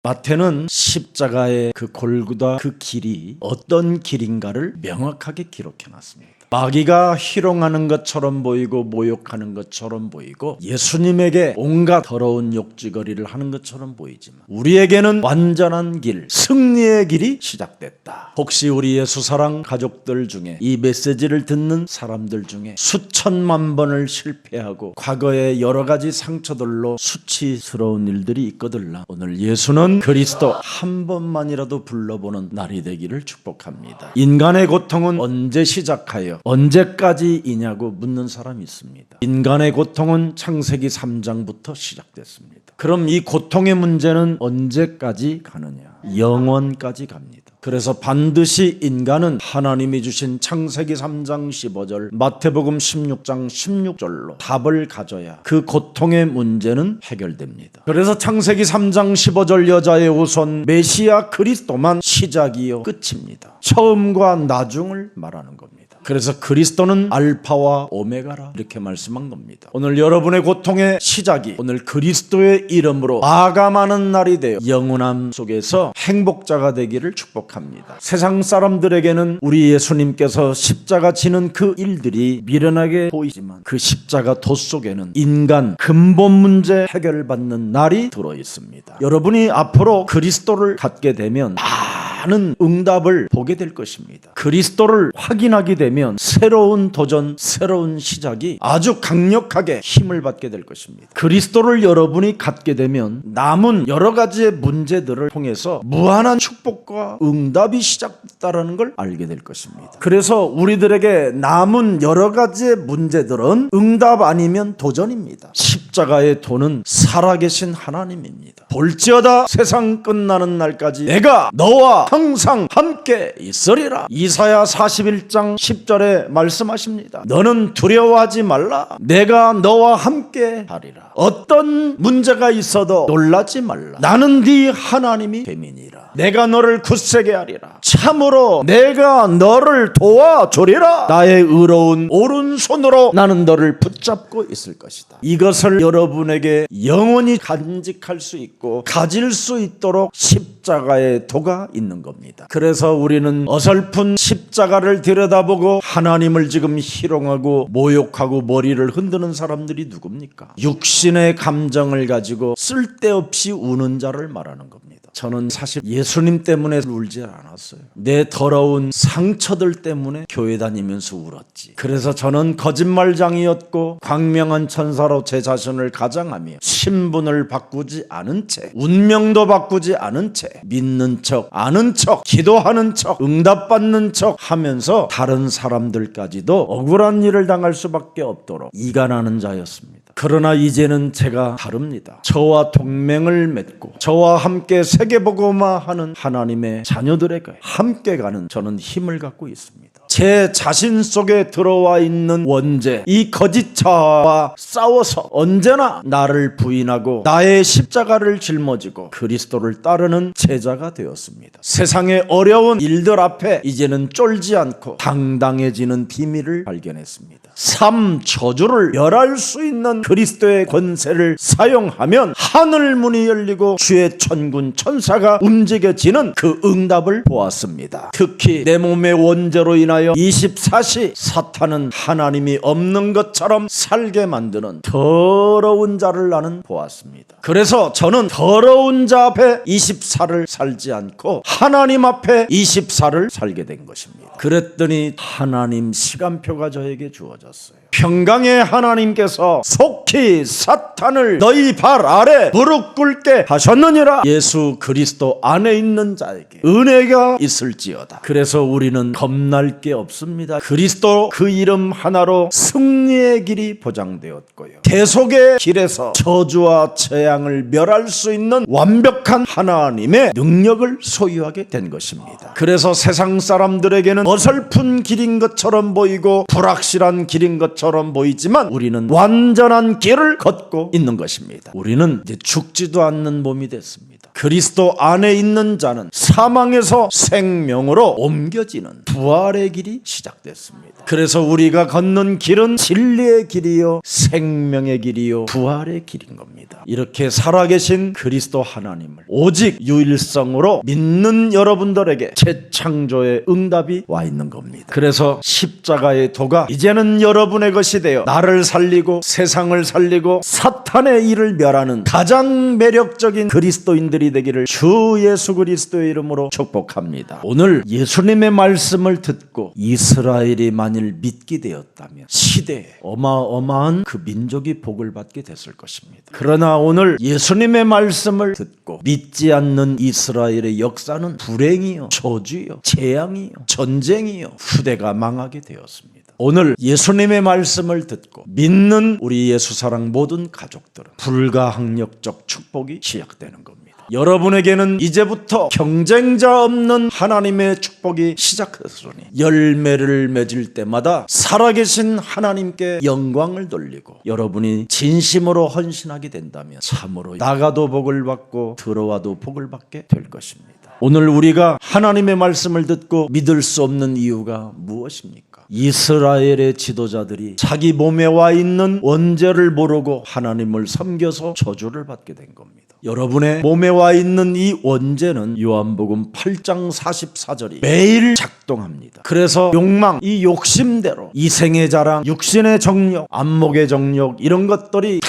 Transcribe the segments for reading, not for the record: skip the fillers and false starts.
마태는 십자가의 그 골고다 그 길이 어떤 길인가를 명확하게 기록해놨습니다. 마귀가 희롱하는 것처럼 보이고 모욕하는 것처럼 보이고 예수님에게 온갖 더러운 욕지거리를 하는 것처럼 보이지만 우리에게는 완전한 길, 승리의 길이 시작됐다. 혹시 우리 예수사랑 가족들 중에 이 메시지를 듣는 사람들 중에 수천만 번을 실패하고 과거의 여러 가지 상처들로 수치스러운 일들이 있거들라 오늘 예수는 그리스도 한 번만이라도 불러보는 날이 되기를 축복합니다. 인간의 고통은 언제 시작하여 언제까지이냐고 묻는 사람이 있습니다. 인간의 고통은 창세기 3장부터 시작됐습니다. 그럼 이 고통의 문제는 언제까지 가느냐? 영원까지 갑니다. 그래서 반드시 인간은 하나님이 주신 창세기 3장 15절, 마태복음 16장 16절로 답을 가져야 그 고통의 문제는 해결됩니다. 그래서 창세기 3장 15절 여자의 우선 메시아 그리스도만 시작이요 끝입니다. 처음과 나중을 말하는 겁니다. 그래서 그리스도는 알파와 오메가라 이렇게 말씀한 겁니다. 오늘 여러분의 고통의 시작이 오늘 그리스도의 이름으로 마감하는 날이 되어 영원함 속에서 행복자가 되기를 축복합니다. 세상 사람들에게는 우리 예수님께서 십자가 지는 그 일들이 미련하게 보이지만 그 십자가 돛 속에는 인간 근본 문제 해결받는 날이 들어 있습니다. 여러분이 앞으로 그리스도를 갖게 되면 많은 응답을 보게 될 것입니다. 그리스도를 확인하게 되면 새로운 도전, 새로운 시작이 아주 강력하게 힘을 받게 될 것입니다. 그리스도를 여러분이 갖게 되면 남은 여러 가지의 문제들을 통해서 무한한 축복과 응답이 시작됐다는 걸 알게 될 것입니다. 그래서 우리들에게 남은 여러 가지의 문제들은 응답 아니면 도전입니다. 십자가의 도는 살아계신 하나님입니다. 볼지어다 세상 끝나는 날까지 내가 너와 항상 함께 있으리라. 이사야 41장 10절에 말씀하십니다. 너는 두려워하지 말라. 내가 너와 함께 하리라. 어떤 문제가 있어도 놀라지 말라. 나는 네 하나님이 됨이니라. 내가 너를 굳세게 하리라. 참으로 내가 너를 도와주리라. 나의 의로운 오른손으로 나는 너를 붙잡고 있을 것이다. 이것을 여러분에게 영원히 간직할 수 있고 가질 수 있도록 십자가의 도가 있는 겁니다. 그래서 우리는 어설픈 십자가를 들여다보고 하나님을 지금 희롱하고 모욕하고 머리를 흔드는 사람들이 누굽니까? 육신의 감정을 가지고 쓸데없이 우는 자를 말하는 겁니다. 저는 사실 예수님 때문에 울지 않았어요. 내 더러운 상처들 때문에 교회 다니면서 울었지. 그래서 저는 거짓말장이었고 광명한 천사로 제 자신을 가장하며 신분을 바꾸지 않은 채, 운명도 바꾸지 않은 채, 믿는 척, 아는 척, 기도하는 척, 응답받는 척 하면서 다른 사람들까지도 억울한 일을 당할 수밖에 없도록 이간하는 자였습니다. 그러나 이제는 제가 다릅니다. 저와 동맹을 맺고 저와 함께 세계복음화하는 하나님의 자녀들에게 함께 가는 저는 힘을 갖고 있습니다. 제 자신 속에 들어와 있는 원죄, 이 거짓자와 싸워서 언제나 나를 부인하고 나의 십자가를 짊어지고 그리스도를 따르는 제자가 되었습니다. 세상의 어려운 일들 앞에 이제는 쫄지 않고 당당해지는 비밀을 발견했습니다. 삶 저주를 멸할 수 있는 그리스도의 권세를 사용하면 하늘 문이 열리고 주의 천군 천사가 움직여지는 그 응답을 보았습니다. 특히 내 몸의 원죄로 인하여 24시 사탄은 하나님이 없는 것처럼 살게 만드는 더러운 자를 나는 보았습니다. 그래서 저는 더러운 자 앞에 24를 살지 않고 하나님 앞에 24를 살게 된 것입니다. 그랬더니 하나님 시간표가 저에게 주어졌어요. 평강의 하나님께서 속히 사탄을 너희 발 아래 무릎 꿇게 하셨느니라. 예수 그리스도 안에 있는 자에게 은혜가 있을지어다. 그래서 우리는 겁날 게 없습니다. 그리스도 그 이름 하나로 승리의 길이 보장되었고요. 계속의 길에서 저주와 재앙을 멸할 수 있는 완벽한 하나님의 능력을 소유하게 된 것입니다. 그래서 세상 사람들에게는 어설픈 길인 것처럼 보이고 불확실한 길인 것처럼 보이지만 우리는 완전한 길을 걷고 있는 것입니다. 우리는 이제 죽지도 않는 몸이 됐습니다. 그리스도 안에 있는 자는 사망에서 생명으로 옮겨지는 부활의 길이 시작됐습니다. 그래서 우리가 걷는 길은 진리의 길이요 생명의 길이요 부활의 길인 겁니다. 이렇게 살아계신 그리스도 하나님을 오직 유일성으로 믿는 여러분들에게 재창조의 응답이 와 있는 겁니다. 그래서 십자가의 도가 이제는 여러분의 것이 되어 나를 살리고 세상을 살리고 사탄의 일을 멸하는 가장 매력적인 그리스도인들이 되기를 주 예수 그리스도의 이름으로 축복합니다. 오늘 예수님의 말씀을 듣고 이스라엘이 만일 믿게 되었다면 시대에 어마어마한 그 민족이 복을 받게 됐을 것입니다. 그러나 오늘 예수님의 말씀을 듣고 믿지 않는 이스라엘의 역사는 불행이요 저주요 재앙이요 전쟁이요 후대가 망하게 되었습니다. 오늘 예수님의 말씀을 듣고 믿는 우리 예수사랑 모든 가족들은 불가항력적 축복이 시작되는 겁니다. 여러분에게는 이제부터 경쟁자 없는 하나님의 축복이 시작했으니 열매를 맺을 때마다 살아계신 하나님께 영광을 돌리고 여러분이 진심으로 헌신하게 된다면 참으로 나가도 복을 받고 들어와도 복을 받게 될 것입니다. 오늘 우리가 하나님의 말씀을 듣고 믿을 수 없는 이유가 무엇입니까? 이스라엘의 지도자들이 자기 몸에 와 있는 원죄를 모르고 하나님을 섬겨서 저주를 받게 된 겁니다. 여러분의 몸에 와 있는 이 원죄는 요한복음 8장 44절이 매일 작동합니다. 그래서 욕망, 이 욕심대로 이생의 자랑, 육신의 정욕, 안목의 정욕 이런 것들이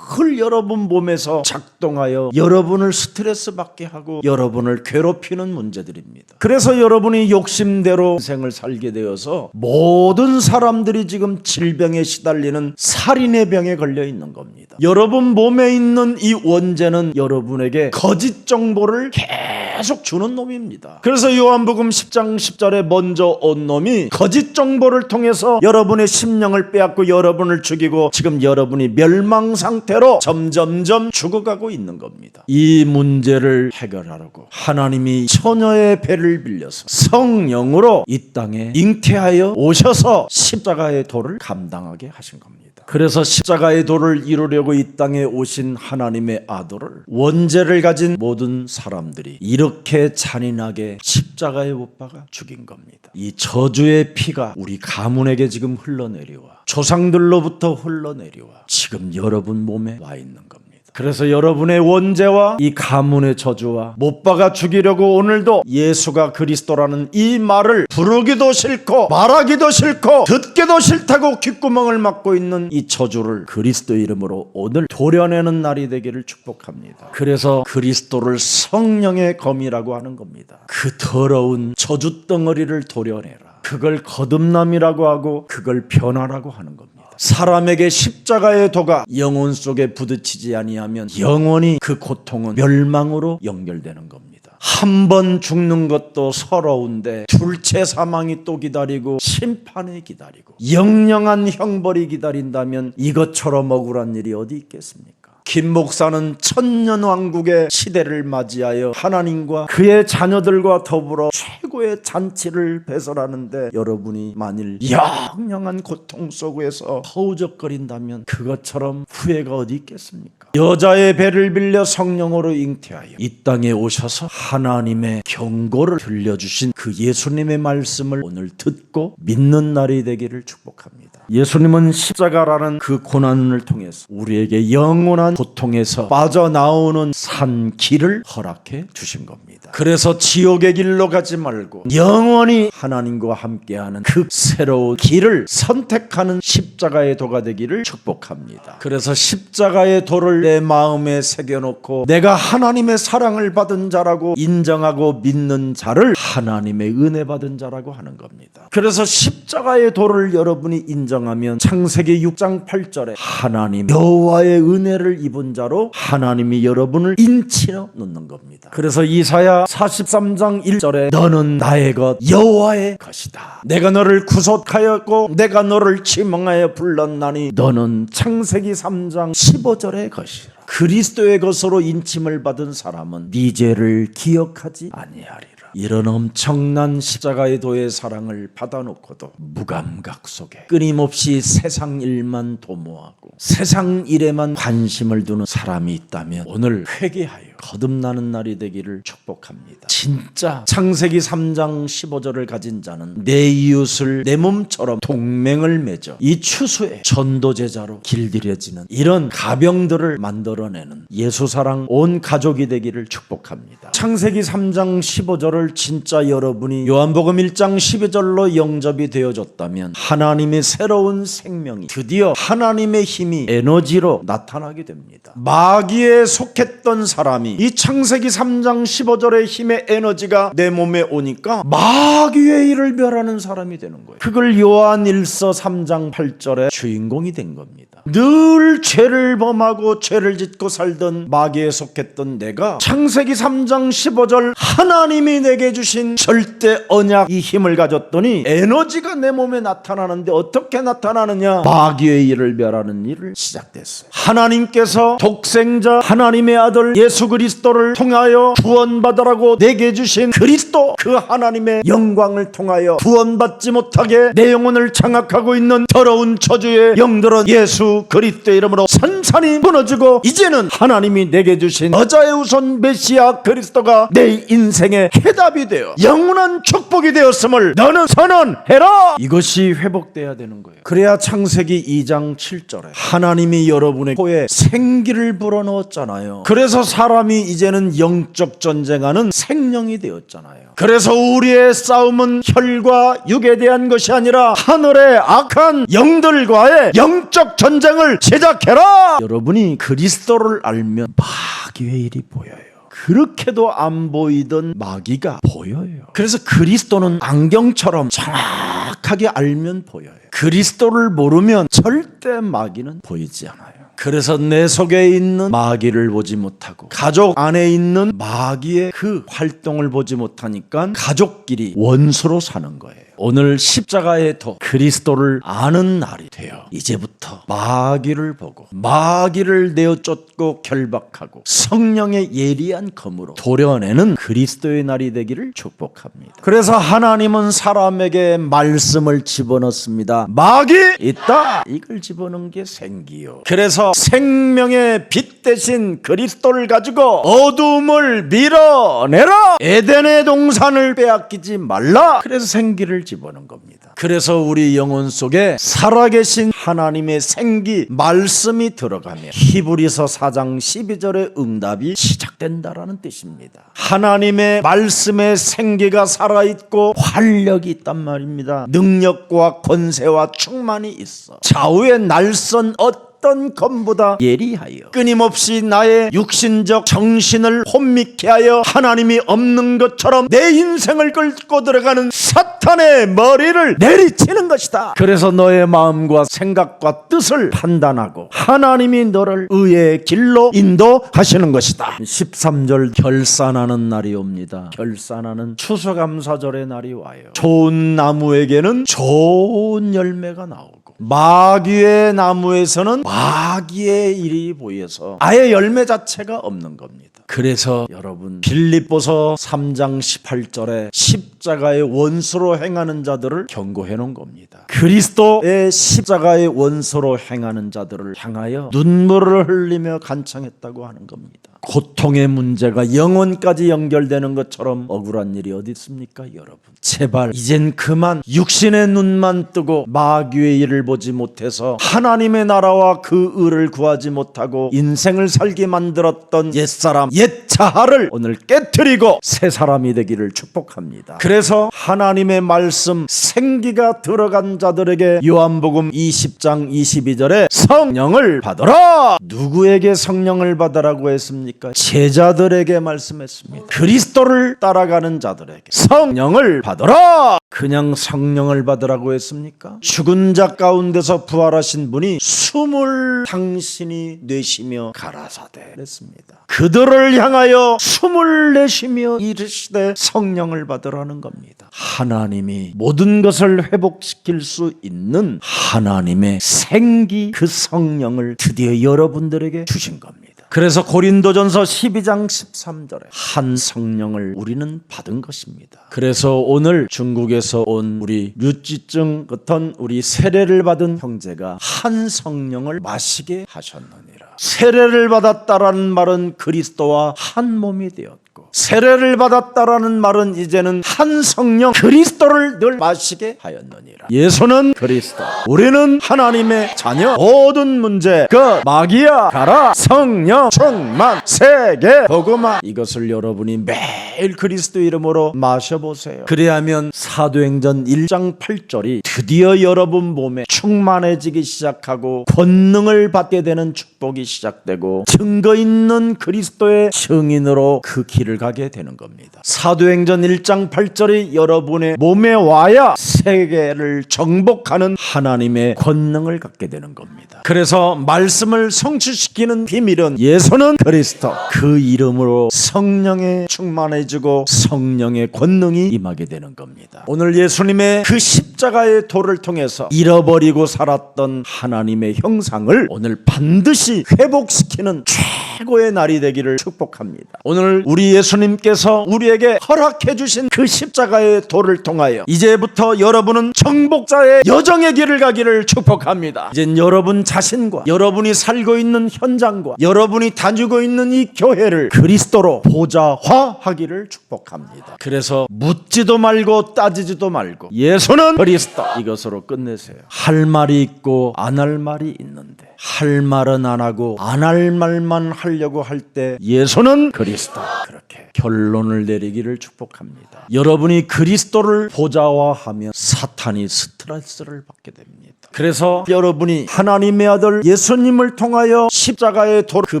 늘 여러분 몸에서 작동하여 여러분을 스트레스 받게 하고 여러분을 괴롭히는 문제들입니다. 그래서 여러분이 욕심대로 인생을 살게 되어서 모든 사람들이 지금 질병에 시달리는 살인의 병에 걸려 있는 겁니다. 여러분 몸에 있는 이 원죄는 여러분에게 거짓 정보를 계속 주는 놈입니다. 그래서 요한복음 10장 10절에 먼저 온 놈이 거짓 정보를 통해서 여러분의 심령을 빼앗고 여러분을 죽이고 지금 여러분이 멸망 상태로 점점점 죽어가고 있는 겁니다. 이 문제를 해결하려고 하나님이 처녀의 배를 빌려서 성령으로 이 땅에 잉태하여 오셔서 십자가의 도를 감당하게 하신 겁니다. 그래서 십자가의 도를 이루려고 이 땅에 오신 하나님의 아들을 원죄를 가진 모든 사람들이 이렇게 잔인하게 십자가에 못 박아 죽인 겁니다. 이 저주의 피가 우리 가문에게 지금 흘러내려와 조상들로부터 흘러내려와 지금 여러분 몸에 와 있는 겁니다. 그래서 여러분의 원죄와 이 가문의 저주와 못 박아 죽이려고 오늘도 예수가 그리스도라는 이 말을 부르기도 싫고 말하기도 싫고 듣기도 싫다고 귓구멍을 막고 있는 이 저주를 그리스도 이름으로 오늘 도려내는 날이 되기를 축복합니다. 그래서 그리스도를 성령의 검이라고 하는 겁니다. 그 더러운 저주 덩어리를 도려내라. 그걸 거듭남이라고 하고 그걸 변화라고 하는 겁니다. 사람에게 십자가의 도가 영혼 속에 부딪히지 아니하면 영원히 그 고통은 멸망으로 연결되는 겁니다. 한 번 죽는 것도 서러운데 둘째 사망이 또 기다리고 심판이 기다리고 영영한 형벌이 기다린다면 이것처럼 억울한 일이 어디 있겠습니까? 김 목사는 천년왕국의 시대를 맞이하여 하나님과 그의 자녀들과 더불어 최고의 잔치를 배설하는데 여러분이 만일 영영한 고통 속에서 허우적거린다면 그것처럼 후회가 어디 있겠습니까? 여자의 배를 빌려 성령으로 잉태하여 이 땅에 오셔서 하나님의 경고를 들려주신 그 예수님의 말씀을 오늘 듣고 믿는 날이 되기를 축복합니다. 예수님은 십자가라는 그 고난을 통해서 우리에게 영원한 고통에서 빠져나오는 산 길을 허락해 주신 겁니다. 그래서 지옥의 길로 가지 말고 영원히 하나님과 함께하는 그 새로운 길을 선택하는 십자가의 도가 되기를 축복합니다. 그래서 십자가의 도를 내 마음에 새겨놓고 내가 하나님의 사랑을 받은 자라고 인정하고 믿는 자를 하나님의 은혜 받은 자라고 하는 겁니다. 그래서 십자가의 도를 여러분이 인정하면 창세기 6장 8절에 하나님 여호와의 은혜를 입은 자로 하나님이 여러분을 인치어 놓는 겁니다. 그래서 이사야 43장 1절에 너는 나의 것 여호와의 것이다. 내가 너를 구속하였고 내가 너를 지명하여 불렀나니 너는 창세기 3장 15절의 것이라. 그리스도의 것으로 인침을 받은 사람은 네 죄를 기억하지 아니하리라. 이런 엄청난 십자가의 도의 사랑을 받아놓고도 무감각 속에 끊임없이 세상 일만 도모하고 세상 일에만 관심을 두는 사람이 있다면 오늘 회개하여 거듭나는 날이 되기를 축복합니다. 진짜 창세기 3장 15절을 가진 자는 내 이웃을 내 몸처럼 동맹을 맺어 이 추수에 전도제자로 길들여지는 이런 가병들을 만들어내는 예수사랑 온 가족이 되기를 축복합니다. 창세기 3장 15절을 진짜 여러분이 요한복음 1장 12절로 영접이 되어졌다면 하나님의 새로운 생명이 드디어 하나님의 힘이 에너지로 나타나게 됩니다. 마귀에 속했던 사람이 이 창세기 3장 15절의 힘의 에너지가 내 몸에 오니까 마귀의 일을 멸하는 사람이 되는 거예요. 그걸 요한 1서 3장 8절의 주인공이 된 겁니다. 늘 죄를 범하고 죄를 짓고 살던 마귀에 속했던 내가 창세기 3장 15절 하나님이 내게 주신 절대 언약 이 힘을 가졌더니 에너지가 내 몸에 나타나는데 어떻게 나타나느냐? 마귀의 일을 멸하는 일을 시작됐어요. 하나님께서 독생자 하나님의 아들 예수 그리스도를 통하여 구원받으라고 내게 주신 그리스도 그 하나님의 영광을 통하여 구원받지 못하게 내 영혼을 장악하고 있는 더러운 저주의 영들은 예수 그리스도의 이름으로 산산이 무너지고 이제는 하나님이 내게 주신 여자의 우선 메시아 그리스도가 내 인생의 해답이 되어 영원한 축복이 되었음을 너는 선언해라. 이것이 회복돼야 되는 거예요. 그래야 창세기 2장 7절에 하나님이 여러분의 코에 생기를 불어넣었잖아요. 그래서 사람이 이제는 영적 전쟁하는 생명이 되었잖아요. 그래서 우리의 싸움은 혈과 육에 대한 것이 아니라 하늘의 악한 영들과의 영적 전쟁을 시작해라. 여러분이 그리스도를 알면 마귀의 일이 보여요. 그렇게도 안 보이던 마귀가 보여요. 그래서 그리스도는 안경처럼 정확하게 알면 보여요. 그리스도를 모르면 절대 마귀는 보이지 않아요. 그래서 내 속에 있는 마귀를 보지 못하고 가족 안에 있는 마귀의 그 활동을 보지 못하니까 가족끼리 원수로 사는 거예요. 오늘 십자가의 도 그리스도를 아는 날이 되어 이제부터 마귀를 보고 마귀를 내어쫓고 결박하고 성령의 예리한 검으로 도려내는 그리스도의 날이 되기를 축복합니다. 그래서 하나님은 사람에게 말씀을 집어넣습니다. 마귀 있다. 이걸 집어넣은 게 생기요. 그래서 생명의 빛 대신 그리스도를 가지고 어둠을 밀어내라. 에덴의 동산을 빼앗기지 말라. 그래서 생기를 집어넣은 겁니다. 그래서 우리 영혼 속에 살아계신 하나님의 생기 말씀이 들어가며 히브리서 4장 12절의 응답이 시작된다라는 뜻입니다. 하나님의 말씀의 생기가 살아있고 활력이 있단 말입니다. 능력과 권세와 충만이 있어. 좌우의 날선 어떤 검보다 예리하여 끊임없이 나의 육신적 정신을 혼미케 하여 하나님이 없는 것처럼 내 인생을 끌고 들어가는 사탄의 머리를 내리치는 것이다. 그래서 너의 마음과 생각과 뜻을 판단하고 하나님이 너를 의의 길로 인도하시는 것이다. 13절 결산하는 날이 옵니다. 결산하는 추수감사절의 날이 와요. 좋은 나무에게는 좋은 열매가 나오고 마귀의 나무에서는 마귀의 일이 보여서 아예 열매 자체가 없는 겁니다. 그래서 여러분 빌립보서 3장 18절에 십자가의 원수로 행하는 자들을 경고해 놓은 겁니다. 그리스도의 십자가의 원수로 행하는 자들을 향하여 눈물을 흘리며 간청했다고 하는 겁니다. 고통의 문제가 영혼까지 연결되는 것처럼 억울한 일이 어디 있습니까? 여러분 제발 이젠 그만 육신의 눈만 뜨고 마귀의 일을 보지 못해서 하나님의 나라와 그 의를 구하지 못하고 인생을 살게 만들었던 옛사람 옛 자아를 오늘 깨트리고 새 사람이 되기를 축복합니다. 그래서 하나님의 말씀 생기가 들어간 자들에게 요한복음 20장 22절에 성령을 받으라. 누구에게 성령을 받으라고 했습니까? 제자들에게 말씀했습니다. 그리스도를 따라가는 자들에게 성령을 받으라. 그냥 성령을 받으라고 했습니까? 죽은 자 가운데서 부활하신 분이 숨을 당신이 내쉬며 가라사대 했습니다. 그들을 향하여 숨을 내쉬며 이르시되 성령을 받으라는 겁니다. 하나님이 모든 것을 회복시킬 수 있는 하나님의 생기 그 성령을 드디어 여러분들에게 주신 겁니다. 그래서 고린도전서 12장 13절에 한 성령을 우리는 받은 것입니다. 그래서 오늘 중국에서 온 우리 류지증 같은 우리 세례를 받은 형제가 한 성령을 마시게 하셨느니라. 세례를 받았다라는 말은 그리스도와 한 몸이 되었고, 세례를 받았다라는 말은 이제는 한 성령 그리스도를 늘 마시게 하였느니라. 예수는 그리스도, 우리는 하나님의 자녀. 모든 문제, 그 마귀야 가라, 성령 충만, 세계 복음화, 이것을 여러분이 매일 그리스도 이름으로 마셔보세요. 그래야면 사도행전 1장 8절이 드디어 여러분 몸에 충만해지기 시작하고 권능을 받게 되는 축복이 시작되고 증거 있는 그리스도의 증인으로 그 길을 가게 되는 겁니다. 사도행전 1장 8절이 여러분의 몸에 와야 세계를 정복하는 하나님의 권능을 갖게 되는 겁니다. 그래서 말씀을 성취시키는 비밀은 예수는 그리스도, 그 이름으로 성령에 충만해지고 성령의 권능이 임하게 되는 겁니다. 오늘 예수님의 그 십자가의 도를 통해서 잃어버리고 살았던 하나님의 형상을 오늘 반드시 회복시키는 최고의 날이 되기를 축복합니다. 오늘 우리 예수님께서 우리에게 허락해 주신 그 십자가의 도를 통하여 이제부터 여러분은 정복자의 여정의 길을 가기를 축복합니다. 이젠 여러분 자신과 여러분이 살고 있는 현장과 여러분이 다니고 있는 이 교회를 그리스도로 보좌화하기를 축복합니다. 그래서 묻지도 말고 따지지도 말고 예수는 그리스도, 이것으로 끝내세요. 할 말이 있고 안 할 말이 있는데 할 말은 안 하고 안 할 말만 하려고 할 때 예수는 그리스도, 그렇게 결론을 내리기를 축복합니다. 여러분이 그리스도를 보좌화하면 사탄이 스트레스를 받게 됩니다. 그래서 여러분이 하나님의 아들 예수님을 통하여 십자가의 도 그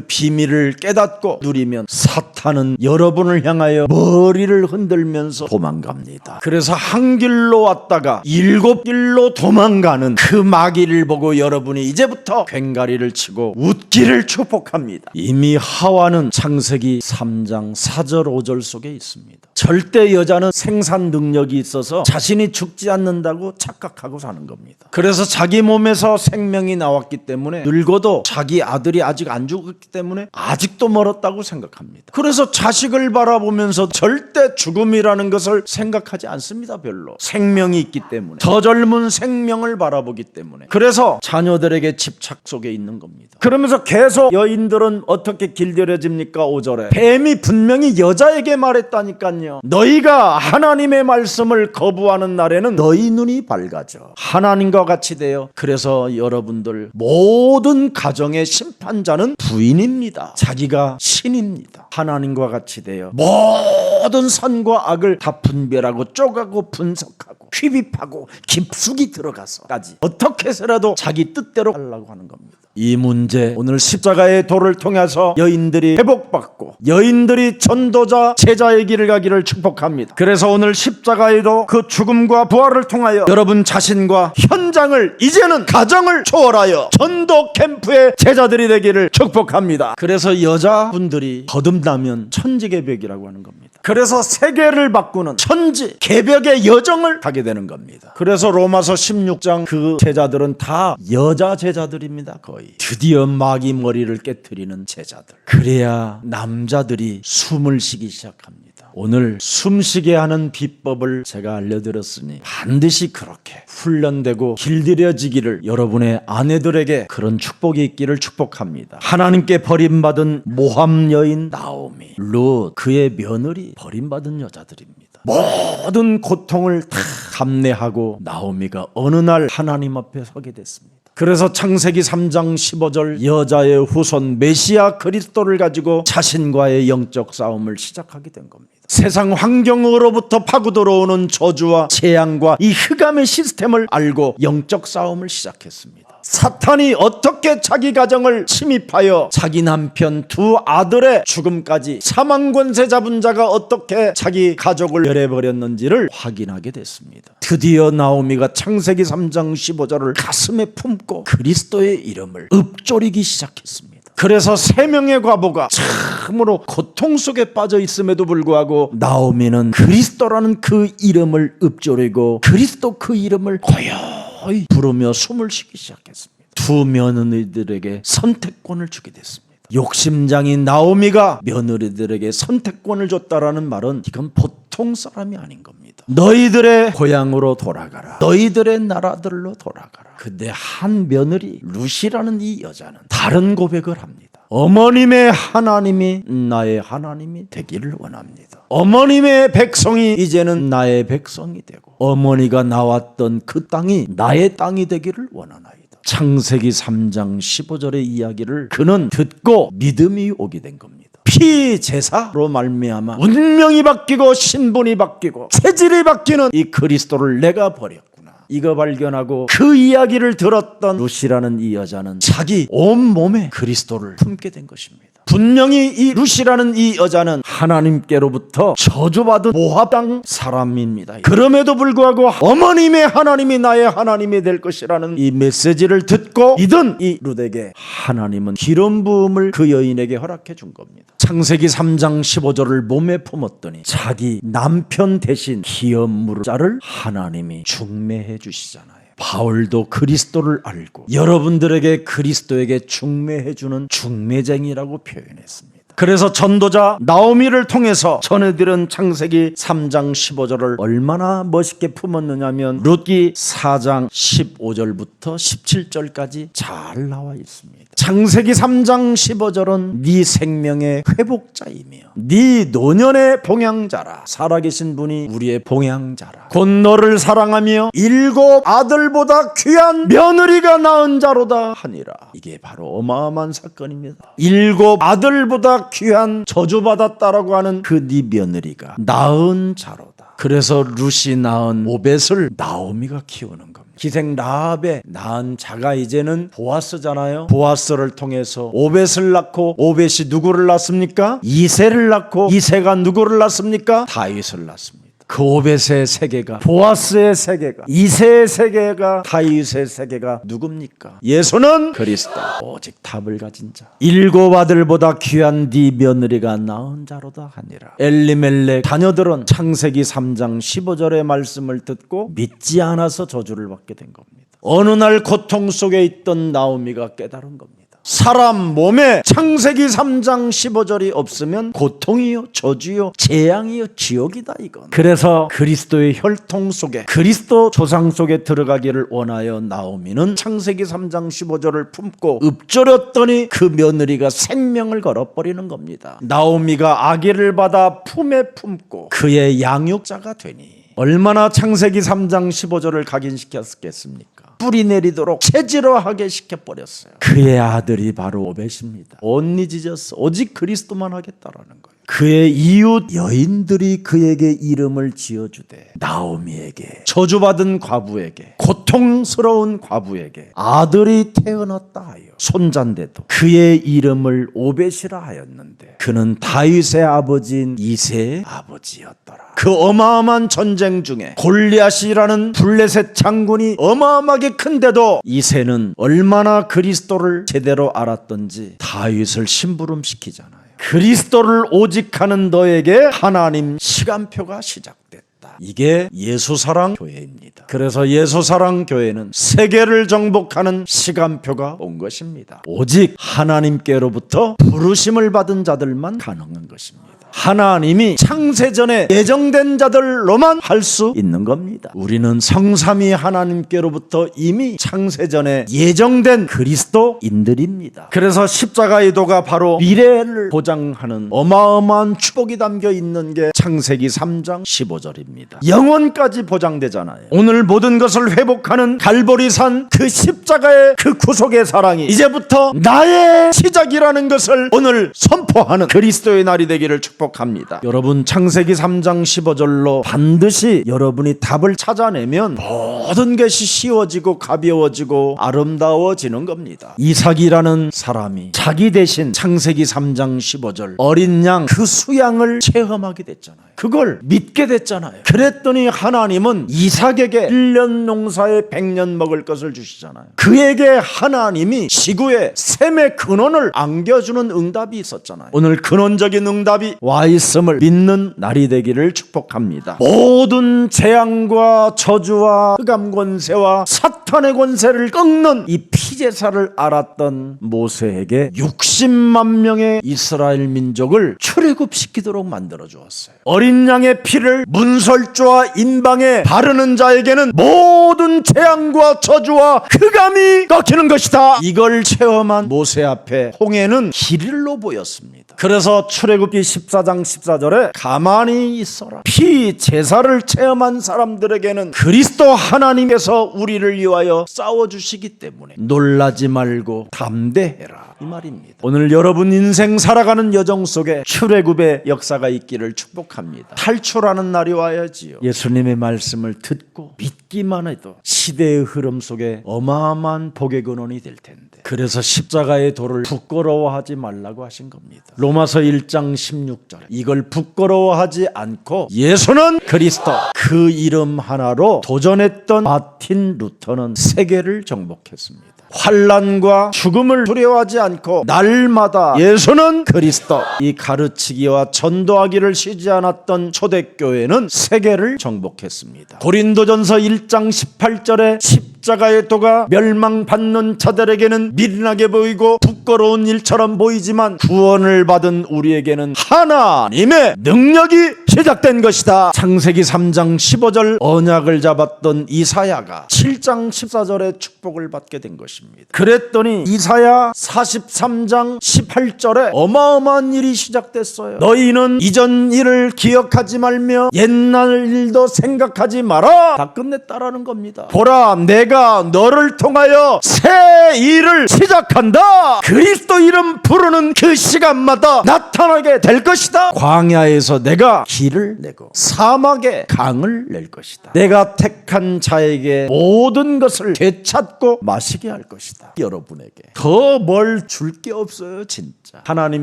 비밀을 깨닫고 누리면 사탄은 여러분을 향하여 머리를 흔들면서 도망갑니다. 그래서 한 길로 왔다가 7길로 도망가는 그 마귀를 보고 여러분이 이제부터 괭가리를 치고 웃기를 축복합니다. 이미 하와는 창세기 3장 4절 5절 속에 있습니다. 절대 여자는 생산 능력이 있어서 자신이 죽지 않는다고 착각하고 사는 겁니다. 그래서 자기 몸에서 생명이 나왔기 때문에 늙어도 자기 아들이 아직 안 죽었기 때문에 아직도 멀었다고 생각합니다. 그래서 자식을 바라보면서 절대 죽음이라는 것을 생각하지 않습니다. 별로. 생명이 있기 때문에, 더 젊은 생명을 바라보기 때문에. 그래서 자녀들에게 집착 속에 있는 겁니다. 그러면서 계속 여인들은 어떻게 길들여집니까? 5절에 뱀이 분명히 여자에게 말했다니까요. 너희가 하나님의 말씀을 거부하는 날에는 너희 눈이 밝아져 하나님과 같이 되어. 그래서 여러분들 모든 가정의 심판자는 부인입니다. 자기가 신입니다. 하나님과 같이 되어 모든 선과 악을 다 분별하고 쪼가고 분석하고 휘비하고 깊숙이 들어가서까지 어떻게 해서라도 자기 뜻대로 하려고 하는 겁니다. 이 문제, 오늘 십자가의 도를 통해서 여인들이 회복받고 여인들이 전도자 제자의 길을 가기를 축복합니다. 그래서 오늘 십자가의 도, 그 죽음과 부활을 통하여 여러분 자신과 현장을, 이제는 가정을 초월하여 전도 캠프의 제자들이 되기를 축복합니다. 그래서 여자분들이 거듭나면 천지개벽이라고 하는 겁니다. 그래서 세계를 바꾸는 천지 개벽의 여정을 가게 되는 겁니다. 그래서 로마서 16장 그 제자들은 다 여자 제자들입니다. 거의 드디어 마귀 머리를 깨트리는 제자들. 그래야 남자들이 숨을 쉬기 시작합니다. 오늘 숨쉬게 하는 비법을 제가 알려드렸으니 반드시 그렇게 훈련되고 길들여지기를 여러분의 아내들에게 그런 축복이 있기를 축복합니다. 하나님께 버림받은 모함 여인 나오미, 룻, 그의 며느리 버림받은 여자들입니다. 모든 고통을 다 감내하고 나오미가 어느 날 하나님 앞에 서게 됐습니다. 그래서 창세기 3장 15절 여자의 후손 메시아 그리스도를 가지고 자신과의 영적 싸움을 시작하게 된 겁니다. 세상 환경으로부터 파고 들어오는 저주와 재앙과 이 흑암의 시스템을 알고 영적 싸움을 시작했습니다. 사탄이 어떻게 자기 가정을 침입하여 자기 남편 두 아들의 죽음까지 사망 권세 잡은 자가 어떻게 자기 가족을 멸해버렸는지를 확인하게 됐습니다. 드디어 나오미가 창세기 3장 15절을 가슴에 품고 그리스도의 이름을 읊조리기 시작했습니다. 그래서 3명의 과부가 참으로 고통 속에 빠져 있음에도 불구하고 나오미는 그리스도라는 그 이름을 읊조리고 그리스도 그 이름을 고요히 부르며 숨을 쉬기 시작했습니다. 두 며느리들에게 선택권을 주게 됐습니다. 욕심장인 나오미가 며느리들에게 선택권을 줬다라는 말은 이건 보통 사람이 아닌 겁니다. 너희들의 고향으로 돌아가라. 너희들의 나라들로 돌아가라. 근데 한 며느리 루시라는 이 여자는 다른 고백을 합니다. 어머님의 하나님이 나의 하나님이 되기를 원합니다. 어머님의 백성이 이제는 나의 백성이 되고 어머니가 나왔던 그 땅이 나의 땅이 되기를 원하나이다. 창세기 3장 15절의 이야기를 그는 듣고 믿음이 오게 된 겁니다. 피제사로 말미암아 운명이 바뀌고 신분이 바뀌고 체질이 바뀌는 이 그리스도를 내가 버렸구나. 이거 발견하고 그 이야기를 들었던 루시라는 이 여자는 자기 온몸에 그리스도를 품게 된 것입니다. 분명히 이 루시라는 이 여자는 하나님께로부터 저주받은 모압 땅 사람입니다. 그럼에도 불구하고 어머님의 하나님이 나의 하나님이 될 것이라는 이 메시지를 듣고 믿은 이 룻에게 하나님은 기름 부음을 그 여인에게 허락해 준 겁니다. 창세기 3장 15절을 몸에 품었더니 자기 남편 대신 기업무자를 하나님이 중매해 주시잖아요. 바울도 그리스도를 알고 여러분들에게 그리스도에게 중매해주는 중매쟁이라고 표현했습니다. 그래서 전도자 나오미를 통해서 전해들은 창세기 3장 15절을 얼마나 멋있게 품었느냐면 룻기 4장 15절부터 17절까지 잘 나와 있습니다. 창세기 3장 15절은 네 생명의 회복자이며 네 노년의 봉양자라. 살아계신 분이 우리의 봉양자라. 곧 너를 사랑하며 7 아들보다 귀한 며느리가 낳은 자로다 하니라. 이게 바로 어마어마한 사건입니다. 7 아들보다 귀한 저주받았다라고 하는 그 네 며느리가 낳은 자로다. 그래서 룻이 낳은 오벳을 나오미가 키우는 겁니다. 기생 라합의 낳은 자가 이제는 보아스잖아요. 보아스를 통해서 오벳을 낳고 오벳이 누구를 낳습니까? 이새를 낳고 이새가 누구를 낳습니까? 다윗을 낳습니다. 그 오벳의 세계가, 보아스의 세계가, 이새의 세계가, 다윗의 세계가 누굽니까? 예수는 그리스도. 오직 답을 가진 자. 7 아들보다 귀한 네 며느리가 낳은 자로다 하니라. 엘리멜렉 자녀들은 창세기 3장 15절의 말씀을 듣고 믿지 않아서 저주를 받게 된 겁니다. 어느 날 고통 속에 있던 나오미가 깨달은 겁니다. 사람 몸에 창세기 3장 15절이 없으면 고통이요, 저주요, 재앙이요, 지옥이다 이건. 그래서 그리스도의 혈통 속에, 그리스도 조상 속에 들어가기를 원하여 나오미는 창세기 3장 15절을 품고 읊조렸더니 그 며느리가 생명을 걸어버리는 겁니다. 나오미가 아기를 받아 품에 품고 그의 양육자가 되니 얼마나 창세기 3장 15절을 각인시켰겠습니까? 뿌리 내리도록 체질화하게 시켜버렸어요. 그의 아들이 바로 오벳입니다. 못 잊어졌어. 오직 그리스도만 하겠다라는 거예요. 그의 이웃 여인들이 그에게 이름을 지어주되 나오미에게, 저주받은 과부에게, 고통스러운 과부에게 아들이 태어났다 하여 손잔대도 그의 이름을 오벳이라 하였는데 그는 다윗의 아버지인 이새의 아버지였더라. 그 어마어마한 전쟁 중에 골리앗이라는 블레셋 장군이 어마어마하게 큰데도 이새는 얼마나 그리스도를 제대로 알았던지 다윗을 심부름시키잖아요. 그리스도를 오직하는 너에게 하나님 시간표가 시작됐다. 이게 예수사랑 교회입니다. 그래서 예수사랑 교회는 세계를 정복하는 시간표가 온 것입니다. 오직 하나님께로부터 부르심을 받은 자들만 가능한 것입니다. 하나님이 창세전에 예정된 자들로만 할 수 있는 겁니다. 우리는 성삼위 하나님께로부터 이미 창세전에 예정된 그리스도인들입니다. 그래서 십자가의 도가 바로 미래를 보장하는 어마어마한 축복이 담겨 있는 게 창세기 3장 15절입니다. 영원까지 보장되잖아요. 오늘 모든 것을 회복하는 갈보리산 그 십자가의 그 구속의 사랑이 이제부터 나의 시작이라는 것을 오늘 선포하는 그리스도의 날이 되기를 축복합니다. 여러분 창세기 3장 15절로 반드시 여러분이 답을 찾아내면 모든 것이 쉬워지고 가벼워지고 아름다워지는 겁니다. 이삭이라는 사람이 자기 대신 창세기 3장 15절 어린 양 그 수양을 체험하게 됐잖아요. 그걸 믿게 됐잖아요. 그랬더니 하나님은 이삭에게 1년 농사에 100년 먹을 것을 주시잖아요. 그에게 하나님이 지구의 샘의 근원을 안겨주는 응답이 있었잖아요. 오늘 근원적인 응답이 와 있음을 믿는 날이 되기를 축복합니다. 모든 재앙과 저주와 흑암 권세와 사탄의 권세를 꺾는 이 피제사를 알았던 모세에게 60만 명의 이스라엘 민족을 출애굽시키도록 만들어 주었어요. 어린 양의 피를 문설주와 인방에 바르는 자에게는 모든 재앙과 저주와 흑암이 꺾이는 것이다. 이걸 체험한 모세 앞에 홍해는 길로 보였습니다. 그래서 출애굽기 14장 14절에 가만히 있어라. 피 제사를 체험한 사람들에게는 그리스도 하나님께서 우리를 위하여 싸워주시기 때문에 놀라지 말고 담대해라, 이 말입니다. 오늘 여러분 인생 살아가는 여정 속에 출애굽의 역사가 있기를 축복합니다. 탈출하는 날이 와야지요. 예수님의 말씀을 듣고 믿기만 해도 시대의 흐름 속에 어마어마한 복의 근원이 될 텐데, 그래서 십자가의 도를 부끄러워하지 말라고 하신 겁니다. 로마서 1장 16절, 이걸 부끄러워하지 않고 예수는 그리스도, 그 이름 하나로 도전했던 마틴 루터는 세계를 정복했습니다. 환난과 죽음을 두려워하지 않고 날마다 예수는 그리스도, 이 가르치기와 전도하기를 쉬지 않았던 초대교회는 세계를 정복했습니다. 고린도전서 1장 18절에 십자가의 도가 멸망받는 자들에게는 미련하게 보이고 부끄러운 일처럼 보이지만 구원을 받은 우리에게는 하나님의 능력이 시작된 것이다. 창세기 3장 15절 언약을 잡았던 이사야가 7장 14절에 축복을 받게 된 것입니다. 그랬더니 이사야 43장 18절에 어마어마한 일이 시작됐어요. 너희는 이전 일을 기억하지 말며 옛날 일도 생각하지 마라. 다 끝냈다라는 겁니다. 보라, 내가 너를 통하여 새 일을 시작한다. 그리스도 이름 부르는 그 시간마다 나타나게 될 것이다. 광야에서 내가 길을 내고 사막에 강을 낼 것이다. 내가 택한 자에게 모든 것을 되찾고 마시게 할 것이다. 여러분에게 더 뭘 줄 게 없어요. 진짜 하나님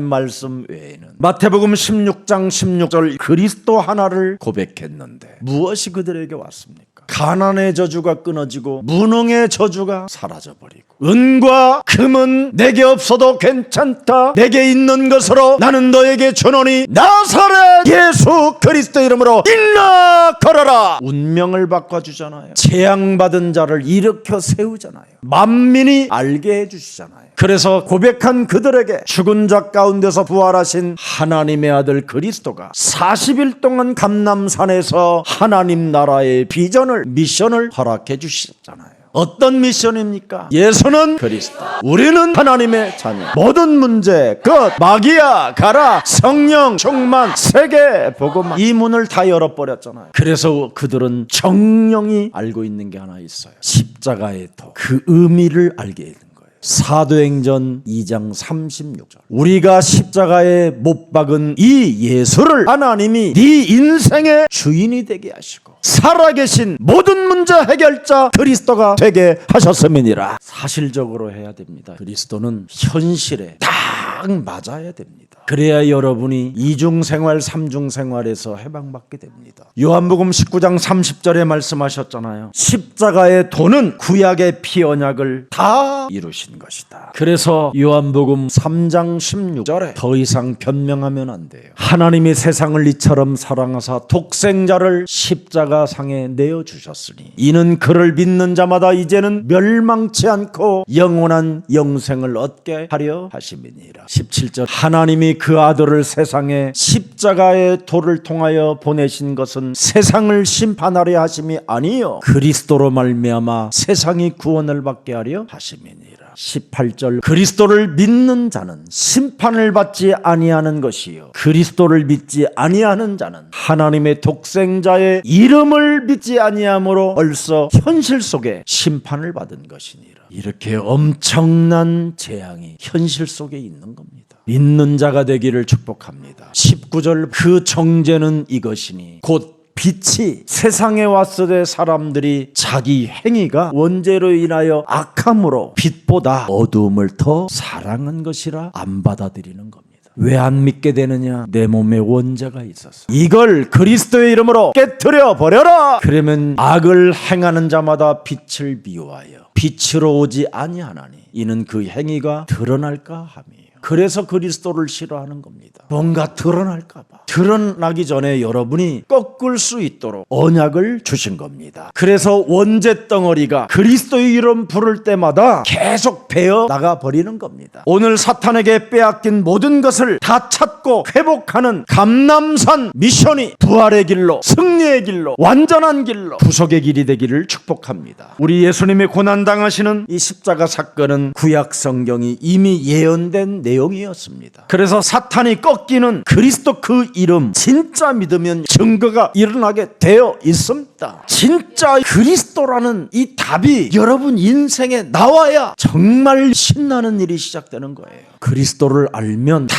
말씀 외에는. 마태복음 16장 16절, 그리스도 하나를 고백했는데 무엇이 그들에게 왔습니까? 가난의 저주가 끊어지고 무능의 저주가 사라져버리고, 은과 금은 내게 없어도 괜찮다, 내게 있는 것으로 나는 너에게 주노니 나사렛 예수 그리스도 이름으로 일어나 걸어라. 운명을 바꿔주잖아요. 재앙받은 자를 일으켜 세우잖아요. 만민이 알게 해주시잖아요. 그래서 고백한 그들에게 죽은 자 가운데서 부활하신 하나님의 아들 그리스도가 40일 동안 감람산에서 하나님 나라의 비전을, 미션을 허락해 주셨잖아요. 어떤 미션입니까? 예수는 그리스도, 우리는 하나님의 자녀, 모든 문제 끝, 마귀야 가라, 성령 충만, 세계 복음, 이 문을 다 열어버렸잖아요. 그래서 그들은 정령이 알고 있는 게 하나 있어요. 십자가의 도, 그 의미를 알게 된 거예요. 사도행전 2장 36절, 우리가 십자가에 못 박은 이 예수를 하나님이 네 인생의 주인이 되게 하시고 살아계신 모든 문제 해결자 그리스도가 되게 하셨음이니라. 사실적으로 해야 됩니다. 그리스도는 현실에 딱 맞아야 됩니다. 그래야 여러분이 이중생활, 삼중생활에서 해방받게 됩니다. 요한복음 19장 30절에 말씀하셨잖아요. 십자가의 도는 구약의 피 언약을 다 이루신 것이다. 그래서 요한복음 3장 16절에 더 이상 변명하면 안 돼요. 하나님이 세상을 이처럼 사랑하사 독생자를 십자가 상에 내어주셨으니 이는 그를 믿는 자마다 이제는 멸망치 않고 영원한 영생을 얻게 하려 하심이니라. 17절, 하나님이 그 아들을 세상에 십자가의 도를 통하여 보내신 것은 세상을 심판하려 하심이 아니요 그리스도로 말미암아 세상이 구원을 받게 하려 하심이니라. 18절, 그리스도를 믿는 자는 심판을 받지 아니하는 것이요 그리스도를 믿지 아니하는 자는 하나님의 독생자의 이름을 믿지 아니함으로 벌써 현실 속에 심판을 받은 것이니라. 이렇게 엄청난 재앙이 현실 속에 있는 겁니다. 믿는 자가 되기를 축복합니다. 19절, 그 정죄는 이것이니 곧 빛이 세상에 왔을 때 사람들이 자기 행위가 원죄로 인하여 악함으로 빛보다 어두움을 더 사랑한 것이라 안 받아들이는 겁니다. 왜 안 믿게 되느냐? 내 몸에 원죄가 있어서. 이걸 그리스도의 이름으로 깨트려 버려라. 그러면 악을 행하는 자마다 빛을 미워하여 빛으로 오지 아니하나니 이는 그 행위가 드러날까 함이에요. 그래서 그리스도를 싫어하는 겁니다. 뭔가 드러날까 봐. 드러나기 전에 여러분이 꺾을 수 있도록 언약을 주신 겁니다. 그래서 원죄 덩어리가 그리스도의 이름 부를 때마다 계속 베어 나가 버리는 겁니다. 오늘 사탄에게 빼앗긴 모든 것을 다 찾고 회복하는 감람산 미션이 부활의 길로, 승리의 길로, 완전한 길로, 구속의 길이 되기를 축복합니다. 우리 예수님이 고난당하시는 이 십자가 사건은 구약 성경이 이미 예언된 내용이었습니다. 그래서 사탄이 꺾이는 그리스도 그 이름 진짜 믿으면 증거가 일어나게 되어 있습니다. 진짜 그리스도라는 이 답이 여러분 인생에 나와야 정말 신나는 일이 시작되는 거예요. 그리스도를 알면 다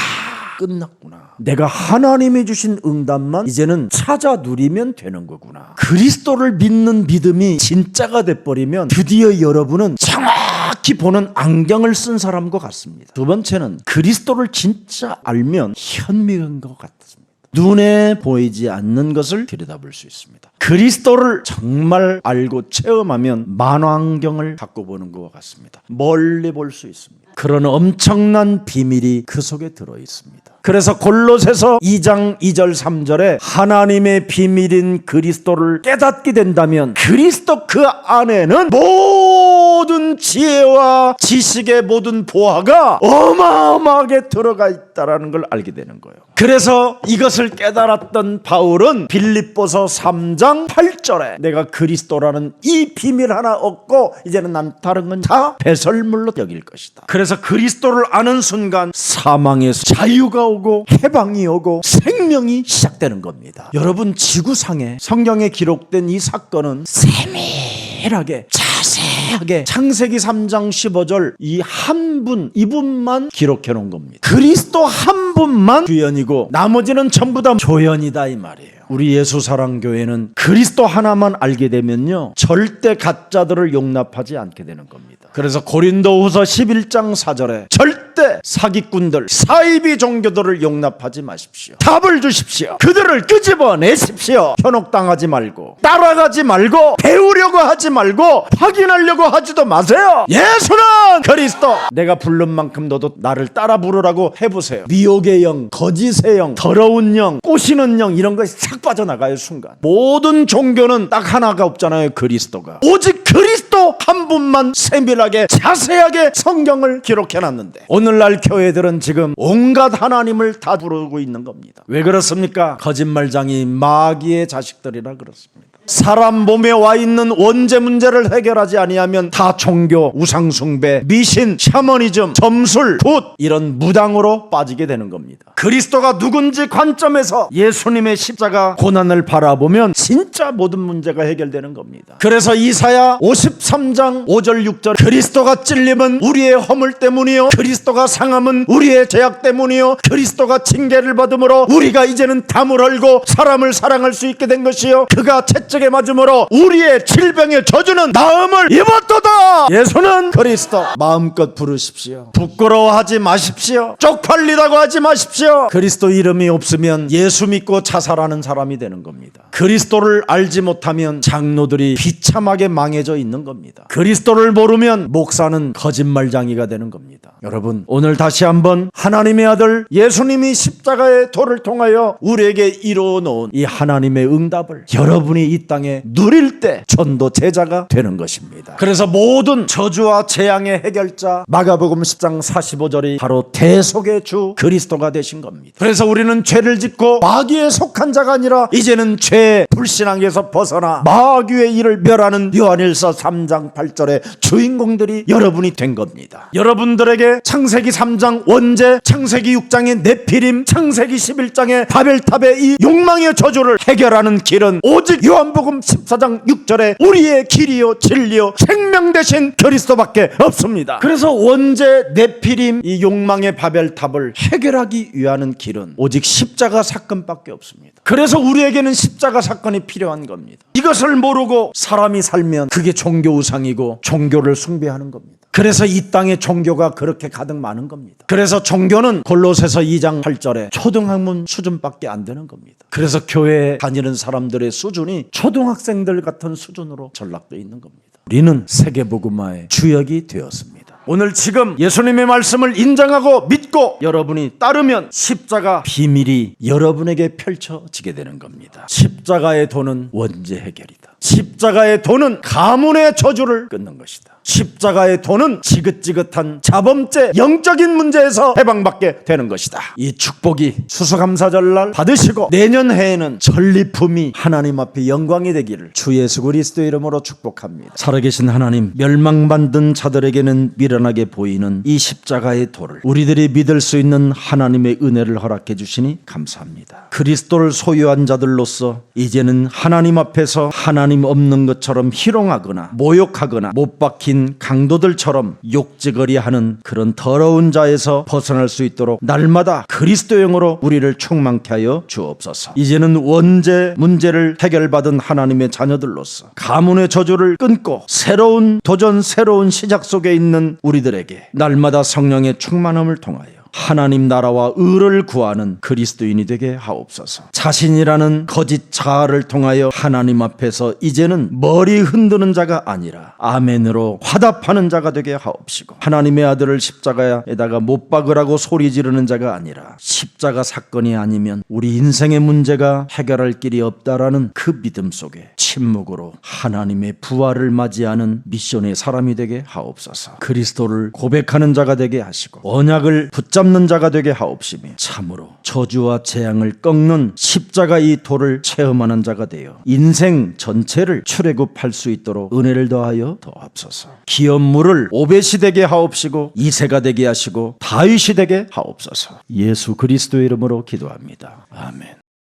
끝났구나. 내가 하나님이 주신 응답만 이제는 찾아 누리면 되는 거구나. 그리스도를 믿는 믿음이 진짜가 돼버리면 드디어 여러분은 정확히 보는 안경을 쓴 사람과 같습니다. 두 번째는 그리스도를 진짜 알면 현미인 것 같습니다. 눈에 보이지 않는 것을 들여다볼 수 있습니다. 그리스도를 정말 알고 체험하면 만왕경을 갖고 보는 것과 같습니다. 멀리 볼 수 있습니다. 그런 엄청난 비밀이 그 속에 들어 있습니다. 그래서 골로새서 2장 2절 3절에 하나님의 비밀인 그리스도를 깨닫게 된다면 그리스도 그 안에는 모든 지혜와 지식의 모든 보화가 어마어마하게 들어가 있다는 걸 알게 되는 거예요. 그래서 이것을 깨달았던 바울은 빌립보서 3장 8절에 내가 그리스도라는 이 비밀 하나 얻고 이제는 난 다른 건 다 배설물로 여길 것이다. 그래서 그리스도를 아는 순간 사망에서 자유가 오고 해방이 오고 생명이 시작되는 겁니다. 여러분 지구상에 성경에 기록된 이 사건은 세밀하게 자세하게 창세기 3장 15절 이 한 분, 이분만 기록해 놓은 겁니다. 그리스도 한 분만 주연이고 나머지는 전부 다 조연이다 이 말이에요. 우리 예수사랑교회는 그리스도 하나만 알게 되면요 절대 가짜들을 용납하지 않게 되는 겁니다. 그래서 고린도후서 11장 4절에 절대 사기꾼들, 사이비 종교들을 용납하지 마십시오. 답을 주십시오. 그들을 끄집어내십시오. 현혹당하지 말고 따라가지 말고 배우려고 하지 말고 확인하려고 하지도 마세요. 예수는 그리스도. 내가 부른 만큼 너도 나를 따라 부르라고 해보세요. 미혹의 영, 거짓의 영, 더러운 영, 꼬시는 영 이런 것이 싹 빠져나가요. 순간 모든 종교는 딱 하나가 없잖아요. 그리스도가. 오직 그리스도 한 분만 세밀하게 자세하게 성경을 기록해놨는데 오늘날 교회들은 지금 온갖 하나님을 다 부르고 있는 겁니다. 왜 그렇습니까? 거짓말장이 마귀의 자식들이라 그렇습니다. 사람 몸에 와 있는 원죄 문제를 해결하지 아니하면 다 종교, 우상숭배, 미신, 샤머니즘, 점술, 굿 이런 무당으로 빠지게 되는 겁니다. 그리스도가 누군지 관점에서 예수님의 십자가 고난을 바라보면 진짜 모든 문제가 해결되는 겁니다. 그래서 이사야 53장 5절 6절 그리스도가 찔림은 우리의 허물 때문이요 그리스도가 상함은 우리의 죄악 때문이요 그리스도가 징계를 받음으로 우리가 이제는 담을 헐고 사람을 사랑할 수 있게 된 것이요 그가 채찍에 맞음으로 우리의 질병의 저주는 나음을 입었도다. 예수는 그리스도. 마음껏 부르십시오. 부끄러워하지 마십시오. 쪽팔리다고 하지 마십시오. 그리스도 이름이 없으면 예수 믿고 자살하는 사람이 되는 겁니다. 그리스도를 알지 못하면 장로들이 비참하게 망해져 있는 겁니다. 그리스도를 모르면 목사는 거짓말장이가 되는 겁니다. 여러분 오늘 다시 한번 하나님의 아들 예수님이 십자가의 도를 통하여 우리에게 이루어 놓은 이 하나님의 응답을 여러분이 이 땅에 누릴 때 전도 제자가 되는 것입니다. 그래서 모든 저주와 재앙의 해결자 마가복음 10장 45절이 바로 대속의 주 그리스도가 되신 겁니다. 그래서 우리는 죄를 짓고 마귀에 속한 자가 아니라 이제는 죄 불신앙에서 벗어나 마귀의 일을 멸하는 요한일서 3장 8절의 주인공들이 여러분이 된 겁니다. 여러분들에게 창세기 3장 원죄, 창세기 6장의 네피림, 창세기 11장의 바벨탑의 이 욕망의 저주를 해결하는 길은 오직 요한복음 14장 6절에 우리의 길이요 진리요 생명 되신 그리스도밖에 없습니다. 그래서 원죄, 네피림, 이 욕망의 바벨탑을 해결하기 위한 길은 오직 십자가 사건밖에 없습니다. 그래서 우리에게는 십자가 사건이 필요한 겁니다. 이것을 모르고 사람이 살면 그게 종교 우상이고 종교를 숭배하는 겁니다. 그래서 이 땅에 종교가 그렇게 가득 많은 겁니다. 그래서 종교는 골로새서 2장 8절에 초등학문 수준밖에 안 되는 겁니다. 그래서 교회에 다니는 사람들의 수준이 초등학생들 같은 수준으로 전락되어 있는 겁니다. 우리는 세계복음화의 주역이 되었습니다. 오늘 지금 예수님의 말씀을 인정하고 믿고 여러분이 따르면 십자가 비밀이 여러분에게 펼쳐지게 되는 겁니다. 십자가의 도는 원죄 해결이다. 십자가의 도는 가문의 저주를 끊는 것이다. 십자가의 도는 지긋지긋한 자범죄 영적인 문제에서 해방받게 되는 것이다. 이 축복이 수수감사절날 받으시고 내년 해에는 전리품이 하나님 앞에 영광이 되기를 주 예수 그리스도의 이름으로 축복합니다. 살아계신 하나님, 멸망받은 자들에게는 미련하게 보이는 이 십자가의 도를 우리들이 믿을 수 있는 하나님의 은혜를 허락해 주시니 감사합니다. 그리스도를 소유한 자들로서 이제는 하나님 앞에서 하나님 없는 것처럼 희롱하거나 모욕하거나 못 박힌 강도들처럼 욕지거리하는 그런 더러운 자에서 벗어날 수 있도록 날마다 그리스도형으로 우리를 충만케 하여 주옵소서. 이제는 원죄 문제를 해결받은 하나님의 자녀들로서 가문의 저주를 끊고 새로운 도전, 새로운 시작 속에 있는 우리들에게 날마다 성령의 충만함을 통하여 하나님 나라와 의를 구하는 그리스도인이 되게 하옵소서. 자신이라는 거짓 자아를 통하여 하나님 앞에서 이제는 머리 흔드는 자가 아니라 아멘으로 화답하는 자가 되게 하옵시고, 하나님의 아들을 십자가에다가 못 박으라고 소리 지르는 자가 아니라 십자가 사건이 아니면 우리 인생의 문제가 해결할 길이 없다라는 그 믿음 속에 침묵으로 하나님의 부활을 맞이하는 미션의 사람이 되게 하옵소서. 그리스도를 고백하는 자가 되게 하시고 언약을 붙잡는 자가 되게 하옵시며 참으로 저주와 재앙을 꺾는 십자가 이 도를 체험하는 자가 되어 인생 전체를 출애굽할 수 있도록 은혜를 더하여 더하옵소서. 기업물을 오벳이 되게 하옵시고 이새가 되게 하시고 다윗이 되게 하옵소서. 예수 그리스도의 이름으로 기도합니다. 아멘.